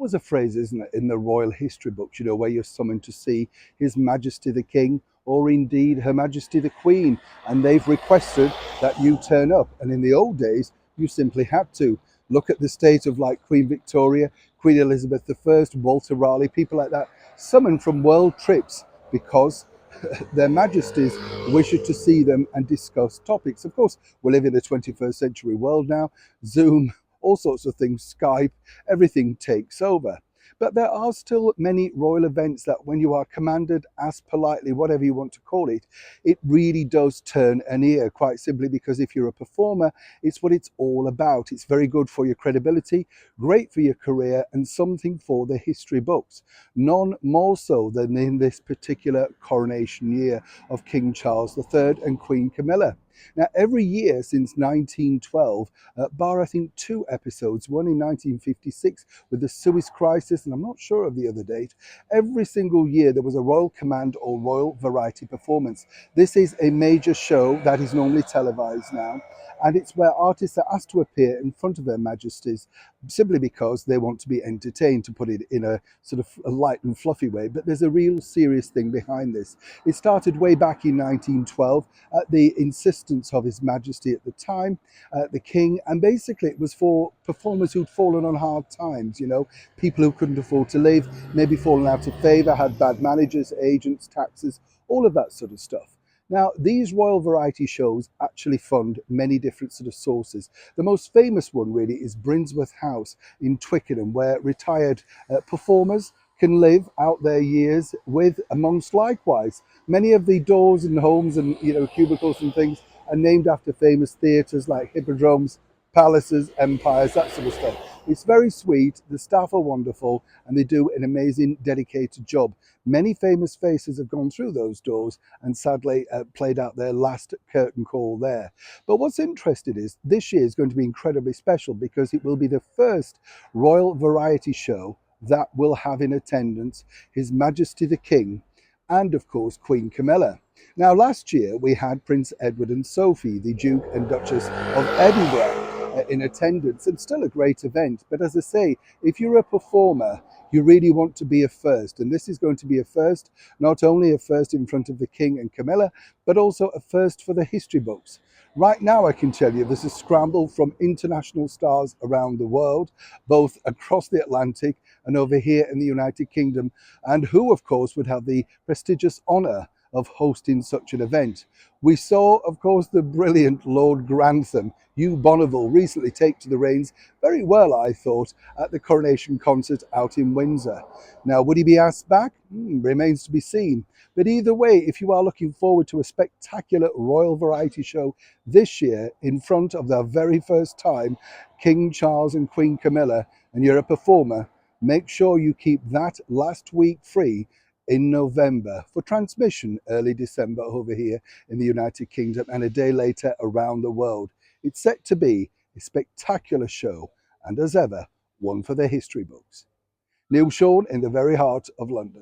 Was a phrase, isn't it, in the royal history books, where you're summoned to see His Majesty the King or indeed Her Majesty the Queen, and they've requested that you turn up. And in the old days, you simply had to. Look at the state of like Queen Victoria, Queen Elizabeth I, Walter Raleigh, people like that, summoned from world trips because their majesties wish to see them and discuss topics. Of course, we live in the 21st century world now. Zoom, all sorts of things, Skype, everything takes over. But there are still many royal events that when you are commanded, asked politely, whatever you want to call it really does turn an ear, quite simply because if you're a performer, it's what it's all about. It's very good for your credibility, great for your career, and something for the history books. None more so than in this particular coronation year of King Charles III and Queen Camilla. Now, every year since 1912, bar I think 2 episodes, one in 1956 with the Suez Crisis, and I'm not sure of the other date, every single year there was a royal command or royal variety performance. This is a major show that is normally televised now, and it's where artists are asked to appear in front of their majesties simply because they want to be entertained, to put it in a sort of a light and fluffy way. But there's a real serious thing behind this. It started way back in 1912 at the insistence of His Majesty at the time, the King, and basically it was for performers who'd fallen on hard times, people who couldn't afford to live, maybe fallen out of favour, had bad managers, agents, taxes, all of that sort of stuff. Now, these royal variety shows actually fund many different sort of sources. The most famous one really is Brinsworth House in Twickenham, where retired performers can live out their years with, amongst likewise, many of the doors and homes and cubicles and things are named after famous theatres like hippodromes, palaces, empires, that sort of stuff. It's very sweet, the staff are wonderful, and they do an amazing, dedicated job. Many famous faces have gone through those doors and sadly played out their last curtain call there. But what's interesting is this year is going to be incredibly special because it will be the first royal variety show that will have in attendance His Majesty the King and, of course, Queen Camilla. Now, last year we had Prince Edward and Sophie, the Duke and Duchess of Edinburgh, in attendance, and still a great event. But as I say, if you're a performer, you really want to be a first, and this is going to be a first, not only a first in front of the King and Camilla, but also a first for the history books. Right now, I can tell you there's a scramble from international stars around the world, both across the Atlantic and over here in the United Kingdom, and who, of course, would have the prestigious honour of hosting such an event. We saw, of course, the brilliant Lord Grantham, Hugh Bonneville, recently take to the reins very well, I thought, at the coronation concert out in Windsor. Now, would he be asked back? Remains to be seen. But either way, if you are looking forward to a spectacular royal variety show this year in front of the very first time King Charles and Queen Camilla, and you're a performer, make sure you keep that last week free in November for transmission early December over here in the United Kingdom and a day later around the world. It's set to be a spectacular show and, as ever, one for the history books. Neil Sean in the very heart of London.